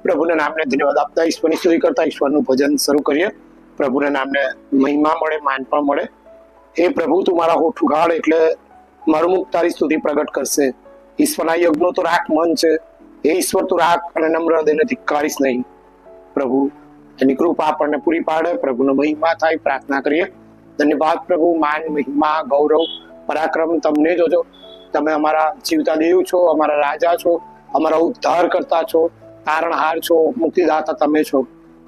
પ્રભુના નામને ધન્યવાદ આપતા ઈશ્વરની સ્તુતિ કરતા ઈશ્વરનું ભજન શરૂ કરીએ. પ્રભુના નામને મહિમા મળે, માન પણ મળે. હે પ્રભુ, તું મારા હોઠ ઉઘાડ એટલે મારું મુખ તારી સ્તુતિ પ્રગટ કરશે. ઈશ્વરના યજ્ઞો તો રાખ મન છે, હે ઈશ્વર તું રાખ અને નમ્ર હૃદયને ધિક્કારીશ નહીં. પ્રભુ એની કૃપા આપણને પૂરી પાડે. પ્રભુનો મહિમા થાય, પ્રાર્થના કરીએ. ધન્યવાદ પ્રભુ, માન, મહિમા, ગૌરવ, પરાક્રમ તમને જોજો. તમે અમારા જીવતા દેવ છો, અમારા રાજા છો, અમારા ઉદ્ધાર કરતા છો, તારણહાર છો, મુક્તિદાતા તમે છો.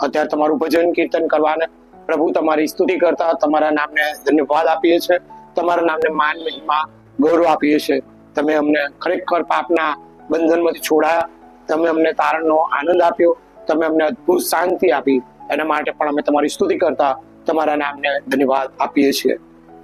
અત્યારે તમારું ભજન કીર્તન કરવાને પ્રભુ તમારી સ્તુતિ કરતા તમારા નામને ધન્યવાદ આપીએ છીએ. તમારા નામને માન, મહિમા, ગૌરવ આપીએ છીએ. તમે અમને ખરેખર પાપના બંધનમાંથી છોડાયા, તમે અમને તારણનો આનંદ આપ્યો, તમે અમને અદ્ભુત શાંતિ આપી. એના માટે પણ અમે તમારી સ્તુતિ કરતા તમારા નામને ધન્યવાદ આપીએ છીએ.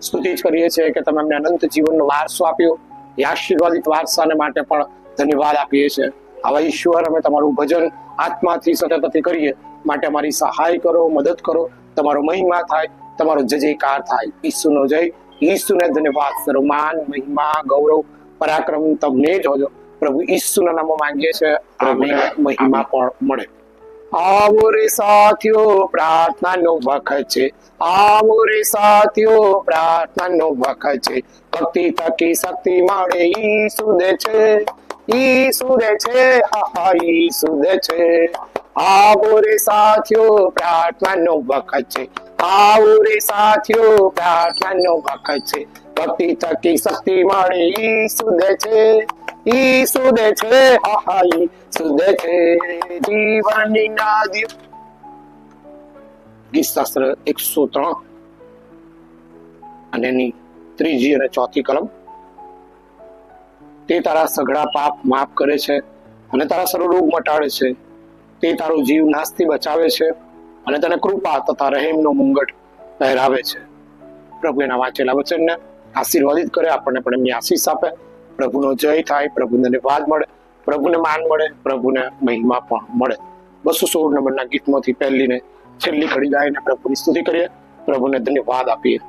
સ્તુતિ જ કરીએ છીએ કે તમે અમને અનંત જીવનનો વારસો આપ્યો. એ આશીર્વાદિત વારસાને માટે પણ ધન્યવાદ આપીએ છીએ. આવા ઈશ્વર, અમે તમારું ભજન આત્માથી સતતથી કરીએ માટે અમારી સહાય કરો, મદદ કરો. તમારો મહિમા થાય, તમારો જયકાર થાય. ઈસુનો જય, ઈસુને ધન્યવાદ. સર્વમાન, મહિમા, ગૌરવ, પરાક્રમ તમને જ હોજો. પ્રભુ ઈસુના નામમાં માંગીએ છીએ, આમીન. મહિમા પણ મળે. આવો રે સાથીઓ, પ્રાર્થનાનો વખત છે. આવો રે સાથીઓ, પ્રાર્થનાનો વખત છે. ભક્તિ થકી શક્તિ મળે. ઈસુ દે છે, ઈસુ દે છે, હા હા ઈસુ દે છે. આવો રે સાથીઓ, પ્રાર્થનાનો વખત છે. આવો રે સાથીઓ, પ્રાર્થનાનો વખત છે. ભક્તિ થકી શક્તિ મળે. ઈસુ દે છે, ઈસુ દે છે, હા હા ઈસુ દે છે. જીવનની નદીઓ. ગીતશાસ્ત્ર 103 અને એની 3જી અને 4થી કલમ. તે તારા સઘળા પાપ માફ કરે છે અને તારા સર્વ રોગ મટાડે છે. તે તારો જીવ નાશથી બચાવે છે અને તને કૃપા તથા રહેમનો મુંગટ પહેરાવે છે. પ્રભુ એના વાંચેલા વચનને આશીર્વાદિત કરે, આપણને પણ એમની આશીષ આપે. પ્રભુનો જય થાય, પ્રભુને ધન્યવાદ મળે, પ્રભુને માન મળે, પ્રભુને મહિમા પણ મળે. 216 નંબરના ગીતમાંથી પહેલી ને છેલ્લી કડી ગાઈને પ્રભુની સ્તુતિ કરીએ, પ્રભુને ધન્યવાદ આપીએ.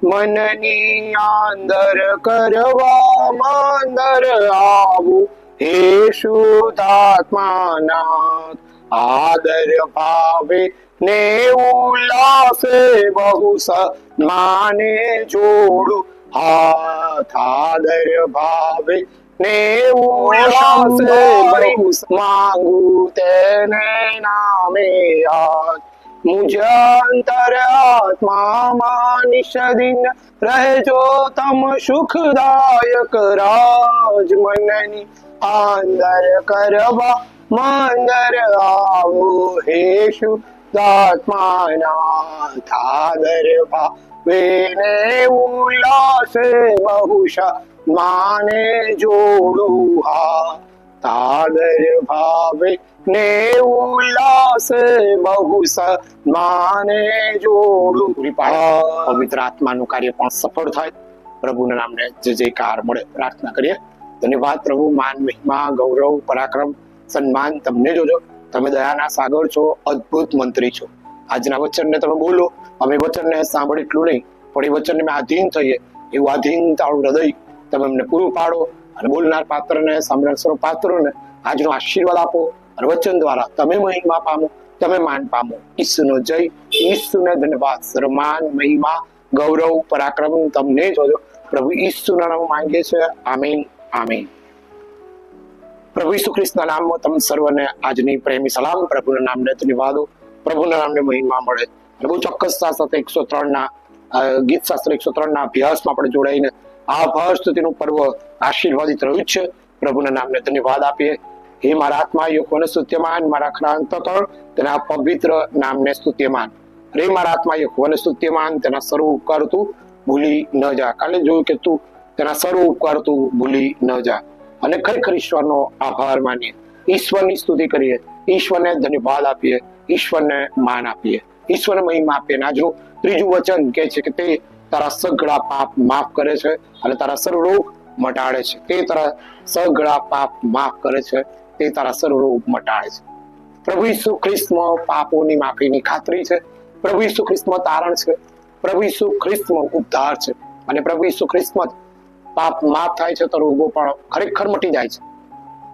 મનની અંદર કરવા મંદર આવું, હે શુદ્ધાત્માનાથ. આદર ભાવે ને ઉલ્લાસે બહુ સન્માને જોડું હાથ. આદર ભાવે ને ઉલ્લાસે બહુ માંગુ તેને નામે હાથ. મુજ અંતર આત્મામાં નિષદિન રહેજો તમ સુખદાયક રાજ. મનની અંદર કરવા મંદર આવું, હે શુદ્ધાત્માનાથ. આદર ભાવે ને ઉલ્લાસે બહુ માને જોડું હાથ. આદર ભાવે ને ઉલ્લાસે બહુ માને જોડું. પવિત્ર આત્માનું કાર્ય પણ સફળ થાય, પ્રભુના નામને જય જયકાર મળે. પ્રાર્થના કરીએ. ધન્યવાદ પ્રભુ, માન, મહિમા, ગૌરવ, પરાક્રમ, સન્માન તમને જોજો. તમે દયાના સાગર છો, અદ્ભુત મંત્રી છો. આજના વચનને તમે બોલો. અમે વચનને સાંભળી એટલું નહીં, પણ એ વચનને અમે આધીન થઈએ એવું આધીનતાળું હૃદય તમે અમને પૂરું પાડો અને બોલનાર પાત્રને, સાંભળનાર સર્વ પાત્રોને આજનો આશીર્વાદ આપો અને વચન દ્વારા તમે મહિમા પામો, તમે માન પામો. ઈસુનો જય, ઈસુને ધન્યવાદ. સર્વમાન, મહિમા, ગૌરવ, પરાક્રમ તમને જોજો. પ્રભુ ઈસુના નામ માંગીએ છીએ, આમીન, આમીન. પ્રભુ ઈસુ ખ્રિસ્તના નામમાં તમે સર્વને આજની પ્રેમી સલામ. પ્રભુના નામને ધન્યવાદો, પ્રભુના નામને મહિમા મળે. અને બહુ ચોક્કસતા સાથે 103ના ગીતશાસ્ત્ર 103ના અભ્યાસમાં આપણે જોડાઈને આ ભાવ સ્તુતિનું પર્વ આશીર્વાદિત રહ્યું છે. પ્રભુના નામને ધન્યવાદ આપીએ. હે મારા આત્મા યહોવાને સ્તુત્યમાન, મારા ખરા અંતકરણ તેના પવિત્ર નામને સ્તુત્યમાન. રે મારા આત્મા યહોવાને સ્તુત્યમાન, તેના સર્વ ઉપકાર તું ભૂલી ન જા. કાલે જોયું કે તું તેના સર્વ ઉપકાર તું ભૂલી ન જા. અને ખરેખર ઈશ્વરનો આભાર માનીએ, ઈશ્વરની સ્તુતિ કરીએ, ઈશ્વરને ધન્યવાદ આપીએ, ઈશ્વરને માન આપીએ, ઈશ્વરને મહિમા આપીએ. આજનું 3જું વચન કહે છે કે તે તારા સઘળા પાપ માફ કરે છે અને તારા સર્વ રોગ મટાડે છે. તે તારા સઘળા પાપ માફ કરે છે, તે તારા સર્વ રોગ મટાડે છે. પ્રભુ ઈસુ ખ્રિસ્તમાં પાપોની માફીની ખાતરી છે. પ્રભુ ઈસુ ખ્રિસ્તમાં તારણ છે. પ્રભુ ઈસુ ખ્રિસ્તમાં ઉદ્ધાર છે. અને પ્રભુ ઈસુ ખ્રિસ્તમાં પાપ માફ થાય છે તો રોગો પણ ખરેખર મટી જાય છે.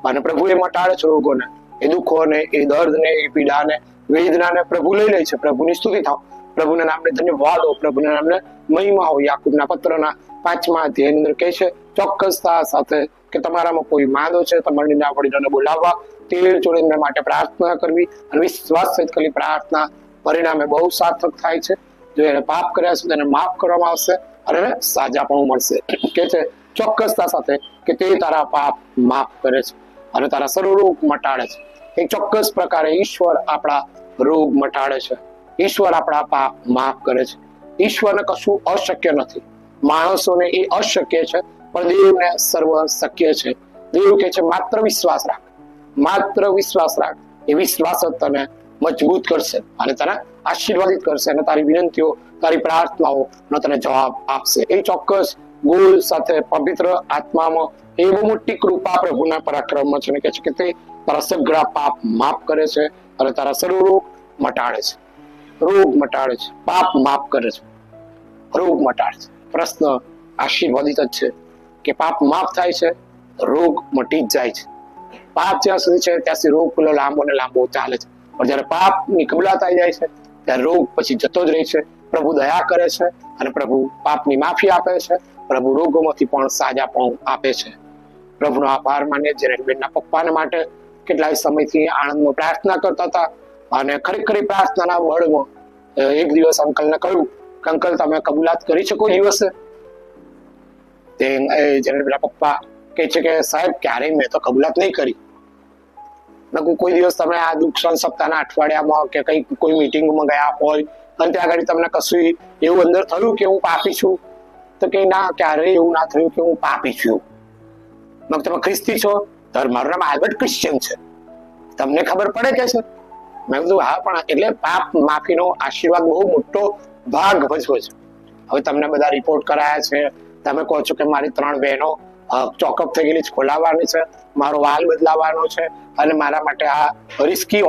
અને પ્રભુ એ મટાડે છે રોગોને. એ દુઃખોને, એ દર્દને, એ પીડાને, વેદનાને પ્રભુ લઈ લે છે. પ્રભુની સ્તુતિ થાવ, પ્રભુના નામને ધન્યવાદ હો, પ્રભુના નામને મહિમા હો. યાકૂબના પત્રના 5મા અધ્યાયની અંદર કહે છે ચોક્કસતા સાથે કે તમારામાં કોઈ માંદો છે, તમારી ના વડીલોને બોલાવવા, તેલ ચોળીને માટે પ્રાર્થના કરવી અને વિશ્વાસ સહિત કરેલી પ્રાર્થના પરિણામે બહુ સાર્થક થાય છે. જો એને પાપ કર્યા છે તેને માફ કરવામાં આવશે અને એને સાજાપણું મળશે. કે છે ચોક્કસતા સાથે કે તે તારા પાપ માફ કરે છે અને તારા સર્વ રોગ મટાડે છે. એક ચોક્કસ પ્રકારે ઈશ્વર આપણા રોગ મટાડે છે, ઈશ્વર આપણા પાપ માફ કરે છે. ઈશ્વરને કશું અશક્ય નથી. માણસોને એ અશક્ય છે, પણ દેવને સર્વ શક્ય છે. દેવ કે છે માત્ર વિશ્વાસ રાખ, માત્ર વિશ્વાસ રાખ. એ વિશ્વાસ જ તને મજબૂત કરશે અને તને આશીર્વાદિત કરશે અને તારી વિનંતીઓ, તારી પ્રાર્થનાઓ તને જવાબ આપશે. એ ચોક્કસ ગોલ સાથે પવિત્ર આત્મામાં એ બહુ મોટી કૃપા પ્રભુના પરાક્રમમાં છે. કે છે કે તે તારા સગળા પાપ માફ કરે છે અને તારા સર્વ રોગ મટાડે છે. રોગ મટાડે છે, પાપ માફ કરે છે, રોગ મટાડે છે. પ્રશ્ન આશીર્વાદિત જ છે કે પાપ માફ થાય છે, રોગ મટી જ જાય છે. પાપ જ્યાં સુધી છે ત્યાં સુધી રોગ પેલો લાંબો ને લાંબો ચાલે છે, પણ જયારે પાપની કબૂલાત આવી જાય છે ત્યારે રોગ પછી જતો જ રહે છે. પ્રભુ દયા કરે છે અને પ્રભુ પાપની માફી આપે છે. પ્રભુ રોગોમાંથી પણ સાજાપણું આપે છે. પ્રભુનો આભાર માનીએ. જેનેલબેનના પપ્પાને માટે કેટલાય સમયથી આણંદમાં પ્રાર્થના કરતા હતા અને ખરેખર પ્રાર્થનાના બળમાં એક દિવસ અંકલને કહ્યું કે અંકલ તમે કબૂલાત કરી શકો દિવસે? તે જેનેલબેનના પપ્પા કહે છે કે સાહેબ ક્યારેય મેં તો કબૂલાત નહીં કરી. કોઈ દિવસ તમે આ દુઃખ સપ્તાહના અઠવાડિયામાં કે કઈ કોઈ મિટિંગમાં ગયા હોય અને ત્યાં આગળ તમને કશું એવું અંદર થયું કે હું પાપી છું? તો કે ના, ક્યારેય એવું ના થયું કે હું પાપી છું. તમે ખ્રિસ્તી છો? મારું નામ આલ્બર્ટ ક્રિશ્ચિયન છે, તમને ખબર પડે કે છે? મેં કીધું હા, પણ એટલે પાપ માફીનો આશીર્વાદ બહુ મોટો ભાગ ભજવો છે. હવે તમને બધા રિપોર્ટ કરાયા છે, તમે કહો છો કે મારી 3 બહેનો ચોકઅપ થઈ ગયેલી છે, ખોલાવવાની છે, મારો વાલ બદલાવાનો છે અને મારા માટે આ રિસ્કી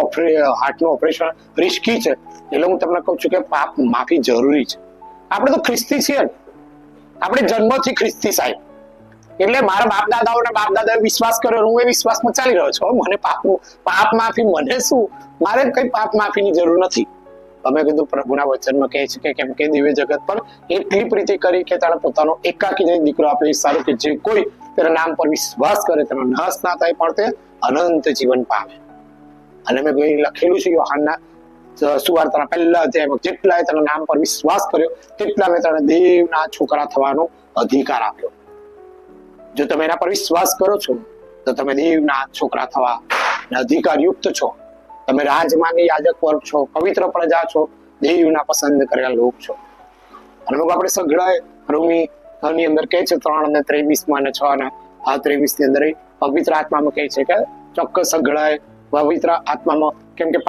હાર્ટનું ઓપરેશન રિસ્કી છે. એટલે હું તમને કહું છું કે પાપ માફી જરૂરી છે. આપણે તો ખ્રિસ્તી છીએ, આપણે જન્મથી ખ્રિસ્તી સાહેબ. એટલે મારા બાપ દાદાએ વિશ્વાસ કર્યો, હું એ વિશ્વાસમાં ચાલી રહ્યો છું. મને પાપ માફી મને શું? મારે કઈ પાપ માફીની જરૂર નથી. અમે કીધું પ્રભુના વચનમાં કહે છે કે કેમ કે દિવ્ય જગત પર એટલી પ્રીતિ કરી કે તેણે પોતાનો એકાકી દીકરો આપ્યો. સારું કે જે કોઈ તેના નામ પર વિશ્વાસ કરે તેનો નાશ ના થાય પણ તે અનંત જીવન પામે. અને મેં લખેલું છે યોહાનના સુવાર્તાના 1લા અધ્યાયમાં જેટલાએ તેના નામ પર વિશ્વાસ કર્યો તેટલા મેં તેને દેવના છોકરા થવાનો અધિકાર આપ્યો. જો તમે એના પર વિશ્વાસ કરો છો તો તમે દેવના છોકરા થવા અધિકાર યુક્ત છો. તમે રાજમાની યાજક વર્ગ છો, પવિત્ર પ્રજા છો, દેવના પસંદ કરેલા લોક છો. અને આપણે સઘળાએ રોમી ની અંદર કહે છે 3 અને 23 અને 6 અને 23 ની અંદર પવિત્ર આત્મામાં કહે છે કે ચોક્કસ સઘળાએ પવિત્ર આત્મામાં, કેમ કે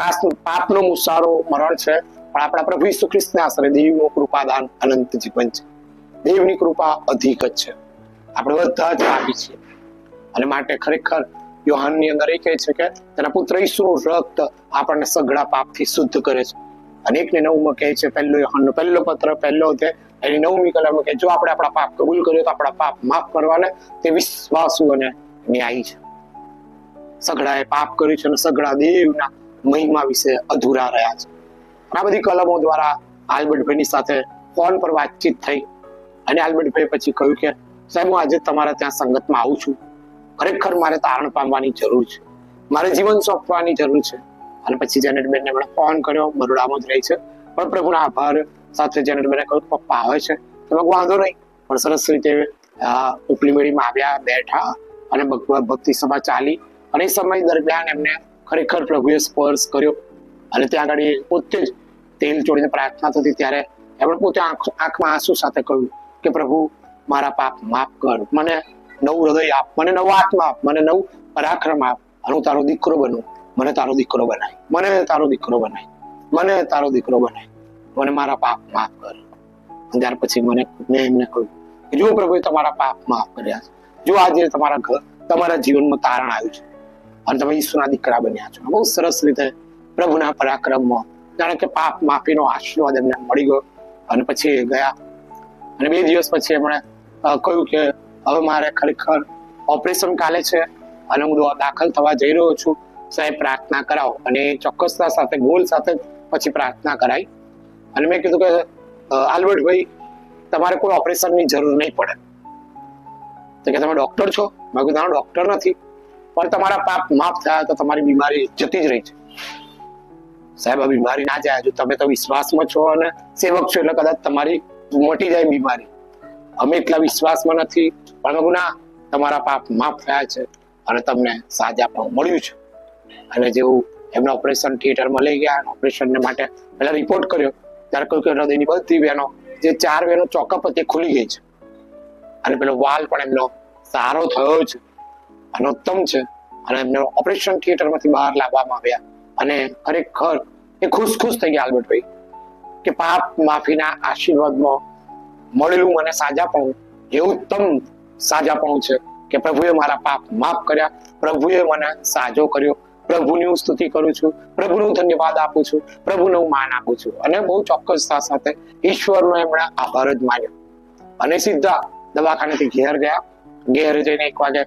પાપનો મુસારો મરણ છે, પણ આપણા પ્રભુ ઈસુ ખ્રિસ્તના આશરે દેવનું કૃપાદાન અનંત જીવન છે. દેવની કૃપા અધિક જ છે. આપણે બધા જ પાપી છીએ અને માટે ખરેખર યોહાનની અંદર એ કહે છે કે તેના પુત્ર ઈસુનું રક્ત આપણને સઘળા પાપથી શુદ્ધ કરે છે. અને 1:9 કહે છે, 1 યોહાનનો 1લો પત્ર 1લો અધ્યાય એની 9મી કલમમાં કે જો આપણે આપણા પાપ કબૂલ કરીએ તો આપણા પાપ માફ કરવાને તે વિશ્વાસુ અને ન્યાયી છે. સઘળાએ પાપ કર્યું છે અને સઘળા દેવના મહિમા વિશે અધૂરા રહ્યા છે. આ બધી કલમો દ્વારા આલ્બર્ટભાઈની સાથે ફોન પર વાતચીત થઈ અને આલ્બર્ટભાઈ પછી કહ્યું કે સાહેબ હું આજે તમારા ત્યાં સંગતમાં આવું છું. ખરેખર મારે તારણ પામવાની જરૂર છે, મારે જીવન સોંપવાની જરૂર છે. અને પછી જેનેટબેનને મને ફોન કર્યો, બરોડામાં જ રહી છે, પણ પ્રભુના આભાર સાથે જેનેટબેને કહ્યું પપ્પા આવે છે તો વાંધો નહીં. પણ સરસ રીતે ઉપલી મેળીમાં આવ્યા, બેઠા અને ભક્તિ સભા ચાલી. અને એ સમય દરમિયાન એમને ખરેખર પ્રભુએ સ્પર્શ કર્યો અને ત્યાં આગળ પોતે જ તેલ ચોડીને પ્રાર્થના થતી ત્યારે એમણે પોતે આંખમાં આંસુ સાથે કહ્યું કે પ્રભુ મારા પાપ માફ કર, મને નવું હૃદય આપ, મને નવો આત્મા આપ, મને નવું પરાક્રમ આપ અને હું તારો દીકરો બનું. મને તારો દીકરો બનાય, મને તારો દીકરો બનાય, મને તારો દીકરો બનાય, મને મારા પાપ માફ કર. અને ત્યાર પછી મેં એમને કહ્યું કે જો પ્રભુએ તમારા પાપ માફ કર્યા છે, જો આજે તમારા જીવનમાં તારણ આવ્યું છે અને તમે ઈસુના દીકરા બન્યા છો. બહુ સરસ રીતે પ્રભુના પરાક્રમમાં જાણે કે પાપ માફીનો આશીર્વાદ એમને મળી ગયો. અને પછી ગયા અને 2 દિવસ પછી એમણે કહ્યું કે હવે મારે ખરેખર ઓપરેશન કાલે છે અને હું દાખલ થવા જઈ રહ્યો છું સાહેબ પ્રાર્થના કરાવો, અને ચોક્કસતા સાથે ગોલ સાથે પછી પ્રાર્થના કરાઈ. અને મેં કીધું કે આલ્બર્ટભાઈ તમારે કોઈ ઓપરેશનની જરૂર નહીં પડે. તો કે તમે ડોક્ટર છો? મેં કીધું ડોક્ટર નથી, પણ તમારા પાપ માફ થયા તો તમારી બીમારી જતી જ રહી છે. સાહેબ આ બીમારી ના જાય, જો તમે તો વિશ્વાસમાં છો અને સેવક છો એટલે કદાચ તમારી મટી જાય બીમારી. અમે એટલા વિશ્વાસમાં નથી, પણ ના, તમારા પાપ માફ થયા છે અને તમને સાજા પણ મળ્યું છે. અને જેવું એમને ઓપરેશન થિયેટરમાં લઈ ગયા, ઓપરેશન માટે પહેલા રિપોર્ટ કર્યો, ત્યારે કહ્યું કે હૃદયની બધી વેનો, જે 4 વેનો ચોકઅપ હતી ખુલી ગઈ છે, અને પેલો વાલ પણ એમનો સારો થયો છે અને ઉત્તમ છે. અને એમને ઓપરેશન થિયેટરમાંથી બહાર લાવવામાં આવ્યા, અને ખરેખર એ ખુશ થઈ ગયા આલ્બર્ટભાઈ કે પાપ માફીના આશીર્વાદમાં મળેલું મને સાજાપણું એ ઉત્તમ સાજાપણું છે કે પ્રભુએ મારા પાપ માફ કર્યા, પ્રભુએ મને સાજો કર્યો, પ્રભુની હું સ્તુતિ કરું છું, પ્રભુનો ધન્યવાદ આપું છું, પ્રભુને હું માન આપું છું. અને બહુ ચોક્કસતા સાથે ઈશ્વરનો એમણે આભાર જ માન્યો અને સીધા દવાખાનેથી ઘેર ગયા. ઘેર જઈને 1 વાગે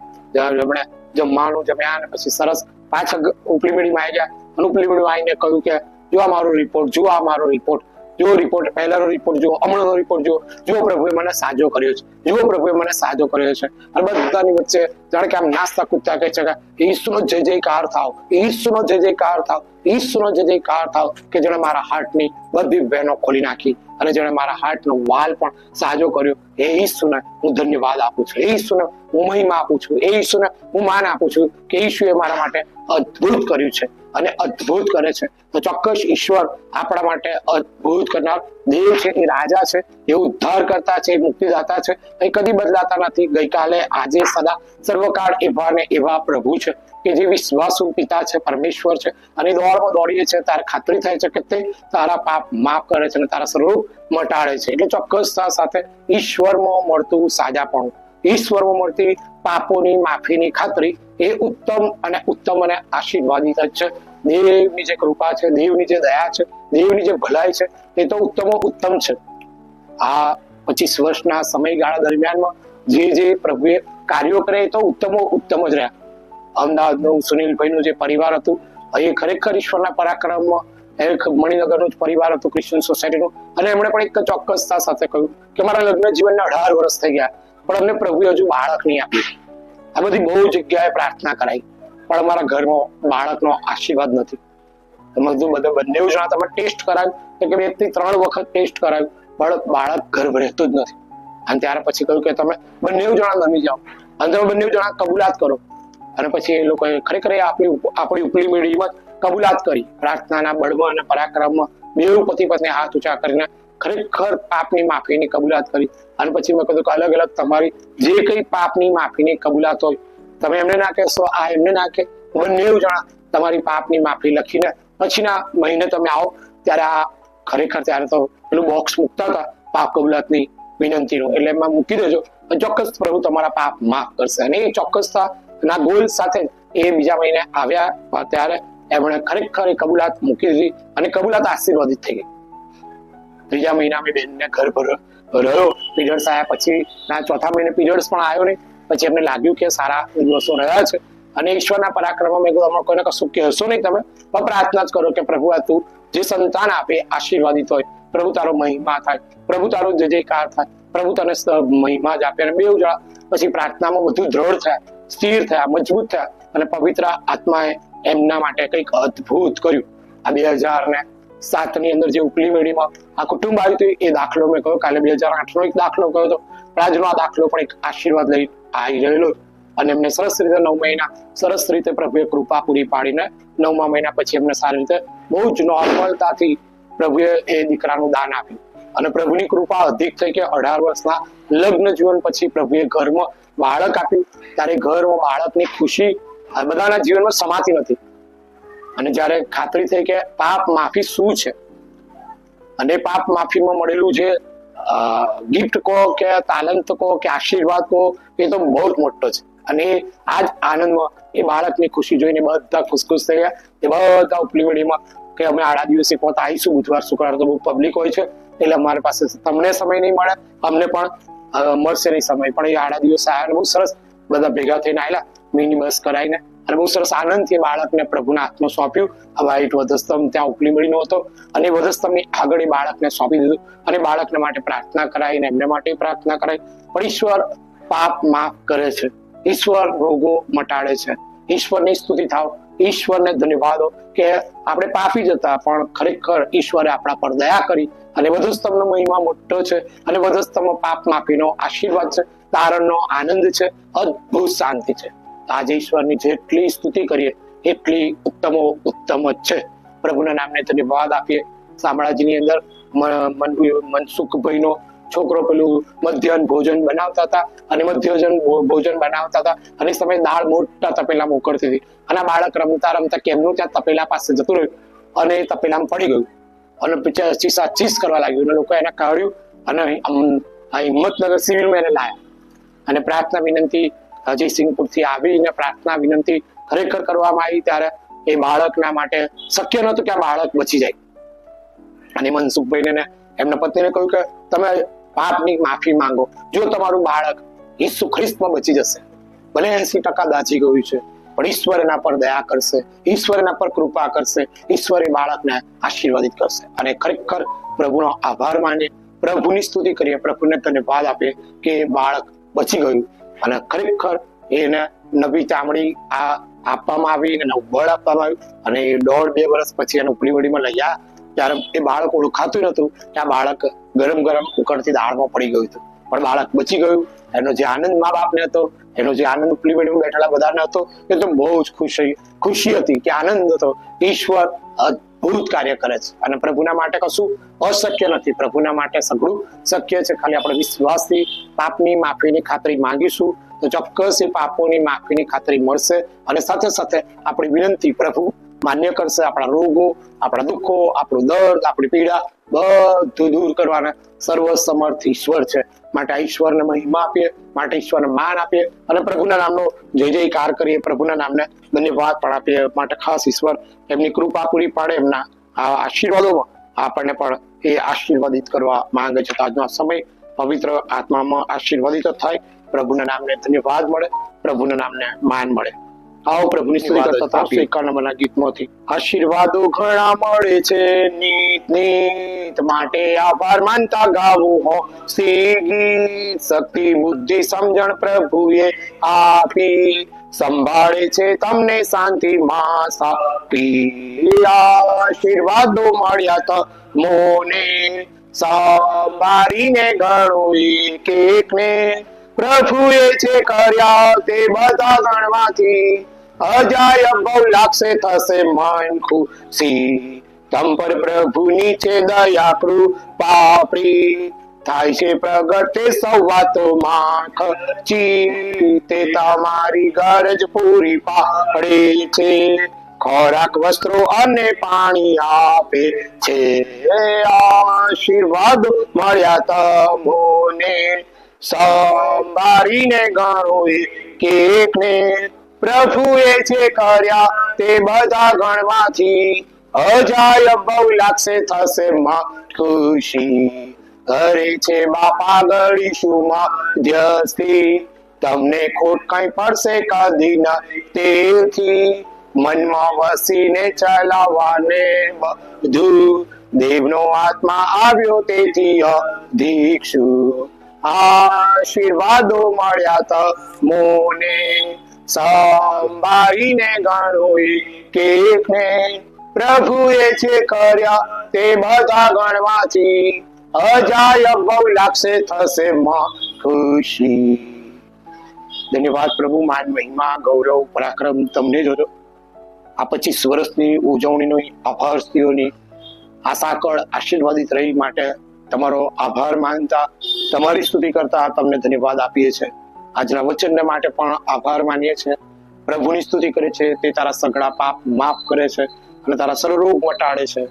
એમણે જમવાનું જમ્યા અને પછી સરસ પાછા ઉપલી મેળીમાં આવી ગયા. અને ઉપલી મેળીમાં આવીને કહ્યું કે જો આ મારો રિપોર્ટ, જુઓ આ મારો રિપોર્ટ, જુઓ રિપોર્ટ, પહેલાનો રિપોર્ટ જુઓ, હમણાંનો રિપોર્ટ જુઓ પ્રભુએ મને સાજો કર્યો છે, જુઓ પ્રભુએ મને સાજો કર્યો છે. અને બધાની વચ્ચે જાણે કે આમ નાસ્તા કૂદતા કહે છે કે ઈસુનો જય જયકાર થાવ, ઈસુનો જય જયકાર થાવ, ઈસુનો જય જયકાર થાવ, કે જેણે મારા હાર્ટની બધી વેનો ખોલી નાખી અને જેણે મારા હાર્ટનો વાલ પણ સાજો કર્યો. એ ઈસુને હું ધન્યવાદ આપું છું, એ ઈસુને હું મહિમા આપું છું, એ ઈસુને હું માન આપું છું કે ઈશુએ મારા માટે અદ્ભુત કર્યું છે અને અદ્ભુત કરે છે. તો ચોક્કસ ઈશ્વર આપણા માટે અદ્ભુત કરનાર દેવ છે, એ રાજા છે, એ ઉદ્ધાર કરતા છે, એ મુક્તિદાતા છે, એ કદી બદલાતા નથી. ગઈકાલે, આજે, સદા, સર્વકાળ એવા ને એવા પ્રભુ છે કે જે વિશ્વાસુ પિતા છે, પરમેશ્વર છે. અને દોડમાં દોડીએ છે ત્યારે ખાતરી થાય છે કે તે તારા પાપ માફ કરે છે અને તારા સ્વરૂપ મટાડે છે. એટલે ચોક્કસતા સાથે ઈશ્વરમાં મળતું સાજાપણું, ઈશ્વરમાં મળતી પાપોની માફીની ખાતરી એ ઉત્તમ અને આશીર્વાદિત જ છે. દેવની જે કૃપા છે, દેવની જે દયા છે, દેવની જે ભલાઈ છે, એ તો ઉત્તમ છે. આ 25 વર્ષના સમયગાળા દરમિયાનમાં જે પ્રભુએ કાર્યો કરે એ તો ઉત્તમ જ રહ્યા. અમદાવાદનું સુનિલભાઈનું જે પરિવાર હતું એ ખરેખર ઈશ્વરના પરાક્રમમાં મણિનગરનું જ પરિવાર હતું, ક્રિશ્ચિયન સોસાયટીનું. અને એમણે પણ એક ચોક્કસતા સાથે કહ્યું કે મારા લગ્ન જીવનના 18 વર્ષ થઈ ગયા પણ અમને પ્રભુએ હજુ બાળક નહીં આપ્યું. આ બધી બહુ જગ્યાએ પ્રાર્થના કરાઈ પણ અમારા ઘરમાં બાળકનો આશીર્વાદ નથી. બંને જણા તમે ટેસ્ટ કરાવ્યું કે 2 થી 3 વખત ટેસ્ટ કરાવ્યું પણ બાળક ગર્ભ રહેતું જ નથી. અને ત્યાર પછી કહ્યું કે તમે બંને જણા નમી જાઓ અને તમે બંને જણા કબૂલાત કરો. અને પછી એ લોકોએ ખરેખર આપણી ઉપલી મેળીમાં કબૂલાત કરી, પ્રાર્થનાના બળમાં અને પરાક્રમમાં બેઉ પતિ પત્ની હાથ ઊંચા કરીને ખરેખર પાપની માફીની કબૂલાત કરી. અને પછી મેં કીધું કે અલગ અલગ તમારી જે કઈ પાપની માફીની કબૂલાત હોય તમે એમને ના કહેશો, આ એમને ના કે બંને જણા તમારી પાપની માફી લખીને પછીના મહિને તમે આવો ત્યારે આ ખરેખર ત્યારે તો પેલું બોક્સ મૂકતા હતા પાપ કબૂલાતની વિનંતીનું, એટલે એમાં મૂકી દેજો, ચોક્કસ પ્રભુ તમારા પાપ માફ કરશે. અને એ ચોક્કસતા ના ગોલ સાથે એ બીજા મહિને આવ્યા ત્યારે એમણે ખરેખર કબૂલાત મૂકી દીધી અને કબૂલાત આશીર્વાદિત થઈ ગઈ. 3જા મહિના અમે બેનને ઘર પર રહ્યો, પીરિયડ્સ આવ્યા પછી ના 4થા મહિને પીરિયડ્સ પણ આવ્યો નહીં. પછી એમને લાગ્યું કે સારા દિવસો રહ્યા છે અને ઈશ્વરના પરાક્રમમાં મેં કીધું કોઈને કશું કહેશો નહીં, તમે પણ પ્રાર્થના જ કરો કે પ્રભુ આ તું જે સંતાન આપે આશીર્વાદિત હોય, પ્રભુ તારો મહિમા થાય, પ્રભુ તારો જય જયકાર થાય, પ્રભુ તને મહિમા જ આપે. અને બેઉ જણા પછી પ્રાર્થનામાં વધુ દ્રઢ થયા, સ્થિર થયા, મજબૂત થયા અને પવિત્ર આત્માએ એમના માટે કંઈક અદ્ભુત કર્યું. આ 2007ની અંદર જે ઉપલી મેળીમાં આ કુટુંબ આવ્યું હતું એ દાખલો મેં કહ્યું, કાલે 2008નો એક દાખલો કહ્યો હતો, આજનો આ દાખલો પણ એક આશીર્વાદ લઈ આવી રહેલો. અને એમને સરસ રીતે 9 મહિના સરસ રીતે પ્રભુએ કૃપા પૂરી પાડીને 9મા મહિના પછી એમને સારી રીતે બહુ જ નોર્મલતાથી પ્રભુએ એ દીકરાનું દાન આપ્યું. અને પ્રભુની કૃપા અધિક થઈ કે 18 વર્ષના લગ્ન જીવન પછી પ્રભુએ ઘરમાં બાળક આપ્યું. ત્યારે ઘરમાં બાળકની ખુશી બધાના જીવનમાં સમાતી નથી. અને જયારે ખાતરી થઈ કે પાપ માફી શું છે અને પાપ માફીમાં મળેલું જે ગિફ્ટ કહો કે તાલંત કહો કે આશીર્વાદ કહો એ તો બહુ જ મોટો છે. અને આ જ આનંદમાં એ બાળકની ખુશી જોઈને બધા ખુશ થઈ ગયા. એ બધા ઉપલી મેળીમાં કે અમે આડા દિવસે પહોંચતા આવીશું, બુધવાર શુક્રવાર તો બહુ પબ્લિક હોય છે એટલે અમારી પાસે તમને સમય નહીં મળે, અમને પણ મળશે નહીં સમય, પણ એ આડા દિવસે આવ્યા બહુ સરસ બધા ભેગા થઈને આવેલા, મિની બસ કરાવીને અને બહુ સરસ આનંદથી બાળકને પ્રભુના હાથમાં સોંપ્યું. આ વ્હાઈટ વધસ્તંભ ત્યાં ઉપલી મળીનો હતો અને વધસ્તંભની આગળ એ બાળકને સોંપી દીધું અને બાળકને માટે પ્રાર્થના કરાઈ અને એમને માટે પ્રાર્થના કરાઈ. પણ ઈશ્વર પાપ માફ કરે છે, ઈશ્વર રોગો મટાડે છે. ઈશ્વરની સ્તુતિ થાવ, ઈશ્વરને ધન્યવાદો કે આપણે પાપી જ હતા પણ ખરેખર ઈશ્વરે આપણા પર દયા કરી અને વધસ્તંભનો મહિમા મોટો છે અને વધસ્તંભ પાપ માફીનો આશીર્વાદ છે, તારણનો આનંદ છે, અદ્ભુત શાંતિ છે. આજે ઈશ્વરની જેટલી સ્તુતિ કરીએ એટલી ઉત્તમ જ છે. પ્રભુના નામને ધન્યવાદ આપીએ. શામળાજીની અંદર મનસુખભાઈનો છોકરો પેલું મધ્યાહન ભોજન બનાવતા હતા અને મધ્યાહન ભોજન બનાવતા હતા અને સમય દાળ મોટા તપેલા મોકળતી હતી અને બાળક રમતા રમતા કેમનું ત્યાં તપેલા પાસે જતું રહ્યું અને તપેલામાં પડી ગયું અને ચીસ કરવા લાગ્યું અને લોકો એને કાઢ્યું અને હિંમતનગર સિવિલમાં એને લાયા અને પ્રાર્થના વિનંતી જયસિંહપુરથી આવીને પ્રાર્થના વિનંતી ખરેખર કરવામાં આવી ત્યારે એ બાળકના માટે શક્ય નહોતું કે આ બાળક બચી જાય. અને મનસુખભાઈને એમના પત્નીને કહ્યું કે તમે પાપની માફી માંગો, જો તમારું બાળક ઈસુ ખ્રિસ્તમાં બચી જશે, ભલે 80% દાઝી ગયું છે પણ ઈશ્વર એના પર દયા કરશે, ઈશ્વર એના પર કૃપા કરશે, ઈશ્વર એ બાળકને આશીર્વાદિત કરશે. અને ખરેખર પ્રભુનો આભાર માનીએ, પ્રભુની સ્તુતિ કરીએ, પ્રભુને ધન્યવાદ આપીએ કે બાળક બચી ગયું અને ખરેખર એને નવી ચામડી આપવામાં આવી અને બળ આપવામાં આવ્યું અને 1.5-2 વર્ષ પછી એને ઉપલી વડીમાં લઈ આવ્યા ત્યારે એ બાળક ઓળખાતું નતું કે આ બાળક ગરમ ઉકળતી દાળમાં પડી ગયું હતું પણ બાળક બચી ગયું. એનો જે આનંદ મા બાપને હતો, એનો જે આનંદ ઉપલી વડીમાં બેઠેલા બધાને હતો એ તો બહુ જ ખુશી હતી કે આનંદ હતો. ઈશ્વર અદ્ભુત કાર્ય કરે છે અને પ્રભુના માટે કશું અશક્ય નથી, પ્રભુના માટે સઘળું શક્ય છે. ખાલી આપણે વિશ્વાસથી પાપની માફીની ખાતરી માંગીશું તો ચોક્કસ એ પાપોની માફીની ખાતરી મળશે અને સાથે સાથે આપણી વિનંતી પ્રભુ માન્ય કરશે. આપણા રોગો, આપણા દુઃખો, આપણું દર્દ, આપણી પીડા બધું દૂર કરવાના સર્વસમર્થ ઈશ્વર છે. માટે આ ઈશ્વરને મહિમા આપીએ, માટે ઈશ્વરને માન આપીએ અને પ્રભુના નામનો જય જયકાર કરીએ, પ્રભુના નામને ધન્યવાદ પણ આપીએ. માટે ખાસ ઈશ્વર એમની કૃપા પૂરી પાડે, એમના આ આશીર્વાદોમાં આપણને પણ એ આશીર્વાદિત કરવા માંગે છે. તો આજનો આ સમય પવિત્ર આત્મામાં આશીર્વાદિત થાય, પ્રભુના નામને ધન્યવાદ મળે, પ્રભુના નામને માન મળે. આવો પ્રભુની સ્તુતિ કરતા 51 ગીતમાંથી. આશીર્વાદો ઘણા મળે છે નીત માટે આભાર માનતા ગાવું હો ગીત. શક્તિ બુદ્ધિ સમજણ પ્રભુએ આપી, સંભાળે છે તમને શાંતિ માં સાપી. આશીર્વાદો મળ્યા તો મોને સંભાળીને ઘણું એક ને પ્રભુએ છે કર્યા તે બધા ગણવાથી. અજાયબ બહુ લાગશે થશે મન ખુશી, તમ પર પ્રભુની છે દયા કૃપા પ્રી. થાય છે પ્રગટ તે સૌ વાતોમાં ખચી, તે તમારી ગરજ પૂરી પાડે છે. ખોરાક, વસ્ત્રો અને પાણી આપે છે. આશીર્વાદ મળ્યા તમોને સંભાળીને ગણો એકને પ્રભુએ છે કર્યા તે બધા ગણવાથી. અજાયબ બહુ લાગશે થશે માં ખુશી, કરે છે બાપા ગળીશું મધ્યસ્થી. તમને ખોટ કઈ પડશે કદી ન તેથી, મનમાં વસીને ચલાવવાને બધું. દેવનો આત્મા આવ્યો તેથી અધિક્ષુ. આશીર્વાદો મળ્યા તમોને સંભાળીને ગણો એકને પ્રભુએ છે કર્યા તે બધા ગણવાથી. અજાયબ બહુ લાગશે થશે માં ખુશી. ધન્યવાદ પ્રભુ, માન મહિમા ગૌરવ પરાક્રમ તમને જોજો. આ 25 વર્ષની ઉજવણીની આભાર સ્ત્રીઓની આ સાંકળ આશીર્વાદિત રહી માટે તમારો આભાર માનતા, તમારી સ્તુતિ કરતા તમને ધન્યવાદ આપીએ છીએ. આજના વચનને માટે પણ આભાર માનીએ છીએ. પ્રભુની સ્તુતિ કરે છે, તે તારા સઘળા પાપ માફ કરે છે અને તારા સર્વ રોગ મટાડે છે.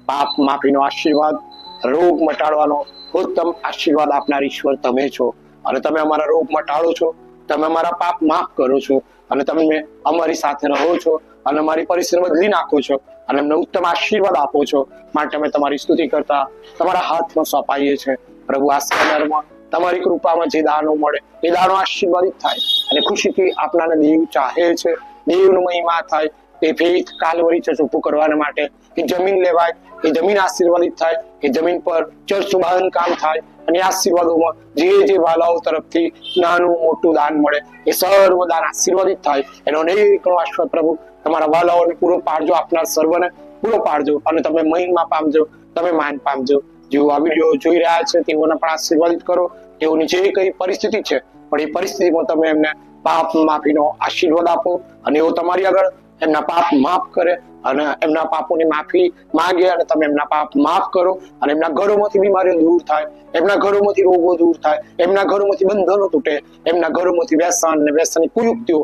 પાપ માફીનો આશીર્વાદ, રોગ મટાડવાનો ઉત્તમ આશીર્વાદ આપનાર ઈશ્વર તમે છો અને તમે અમારા રોગ મટાડો છો, તમે અમારા પાપ માફ કરો છો અને તમે અમારી સાથે રહો છો અને અમારી પરિસ્થિતિ બદલી નાખો છો અને અમને ઉત્તમ આશીર્વાદ આપો છો. માટે અમે તમારી સ્તુતિ કરતા તમારા હાથમાં સોંપાઈએ છીએ. પ્રભુ આ સ્કેનરમાં તમારી કૃપામાં જે દાનો મળે એ દાનો આશીર્વાદિત થાય અને ખુશીથી આપનાને દેવ ચાહે છે. દેવનો મહિમા થાય, એ ફેથ કાલવરી ચર્ચ ઊભું કરવા માટે, એ જમીન લેવાય, એ જમીન આશીર્વાદિત થાય, એ જમીન પર ચર્ચનું બાંધકામ થાય, અને આશીર્વાદોમાં જે વાલાઓ તરફથી નાનું મોટું દાન મળે એ સર્વ દાન આશીર્વાદિત થાય. એનો અનેકનો આશીર્વાદ પ્રભુ તમારા વાલાઓને પૂરો પાડજો, આપનાર સર્વને પૂરો પાડજો, અને તમે મહિમા પામજો, તમે માન પામજો. જેઓ આ વિડીયો જોઈ રહ્યા છે તેઓને પણ આશીર્વાદિત કરો. તેઓની જે કઈ પરિસ્થિતિ છે, પણ એ પરિસ્થિતિમાં તમે એમને પાપ માફીનો આશીર્વાદ આપો, અને એઓ તમારી આગળ એમના પાપ માફ કરે, અને એમના પાપોની માફી માંગે, અને તમે એમના પાપ માફ કરો, અને એમના ઘરોમાંથી બીમારીઓ દૂર થાય, એમના ઘરોમાંથી રોગો દૂર થાય, એમના ઘરોમાંથી બંધનો તૂટે, એમના ઘરોમાંથી વ્યસન અને વ્યસનની કુયુક્તિઓ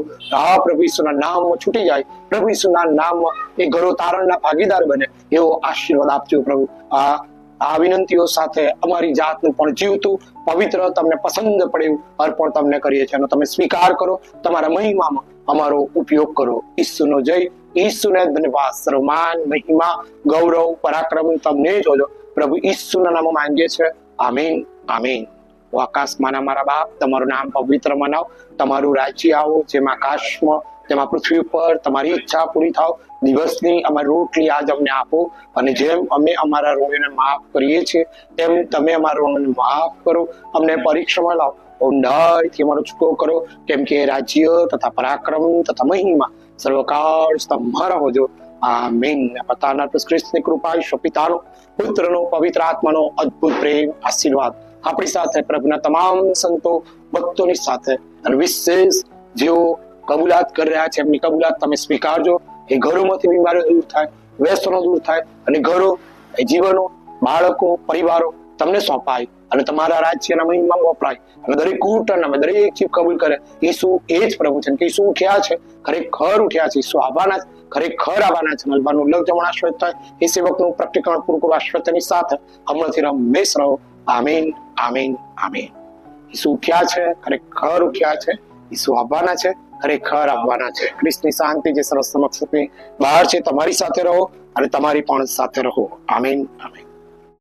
પ્રભુ ઈસુના નામમાં છૂટી જાય. પ્રભુ ઈસુના નામમાં એ ઘરો તારણના ભાગીદાર બને એવો આશીર્વાદ આપજો પ્રભુ. આ વિનંતીઓ સાથે અમારી જાતનું પણ જીવતું પવિત્ર તમને પસંદ પડે એવું અર્પણ તમને કરીએ છીએ, અને તમે સ્વીકાર કરો, તમારા મહિમામાં અમારો ઉપયોગ કરો. ઈસુનો જય, ઈસુને ધન્યવાદ, સર્વમાન મહિમા ગૌરવ પરાક્રમ તમને જોજો પ્રભુ ઈસુના નામ માંગીએ છે. આમીન, આમીન. આકાશમાં અમારા બાપ, તમારું નામ પવિત્ર મનાવ, તમારું રાજ્ય આવો, જેમ આકાશમાં તેમાં પૃથ્વી ઉપર તમારી ઈચ્છા પૂરી થાવ. દિવસની અમારી રોટલી આજ અમને આપો, અને જેમ અમે અમારા ઋણીને માફ કરીએ છીએ તેમ તમે અમારા ઋણને માફ કરો. અમને પરીક્ષામાં લાવો, ઊંડાઈથી અમારો છૂટો કરો, કેમ કે રાજ્ય તથા પરાક્રમ તથા મહિમા સર્વકાળ તમારા હોજો. આમીન. પિતાના ખ્રિસ્તની કૃપા, ઈશ્વર પિતાનો, પુત્રનો, પવિત્ર આત્માનો અદ્ભુત પ્રેમ આશીર્વાદ આપણી સાથે, પ્રભુના તમામ સંતો ભક્તોની સાથે, અને વિશેષ જેઓ કબૂલાત કરી રહ્યા છે એમની કબૂલાત તમે સ્વીકારજો. એ ઘરોમાંથી બીમારીઓ દૂર થાય, વ્યસનો દૂર થાય, અને ઘરો, એ જીવનો, બાળકો, પરિવારો તમને સોંપાય, અને તમારા રાજ્યના મહિમામાં વપરાય, અને દરેક ઘૂંટણ દરેક જીવ કબૂલ કરે ઈસુ એ જ પ્રભુ છે, કે ઈસુ ઉઠ્યા છે, ખરેખર ઉઠ્યા છે, ઈસુ આવવાના છે, ખરેખર આવવાના છે. મલબાનું ઉલ્લંઘન જમણ આશ્રિત થાય, એ સેવકનું પ્રકટીકરણ પૂરું કરો આશ્રિતની સાથે હમણાંથી રમેશ રહો. આમીન, આમીન, આમીન. ઈસુ ઉઠ્યા છે, ખરેખર ઉઠ્યા છે, ઈસુ આવવાના છે, ખરેખર આવવાના છે. ખ્રિસ્તની શાંતિ જે સરસ સમક્ષ બહાર છે તમારી સાથે રહો, અને તમારી પણ સાથે રહો. આમીન, આમીન.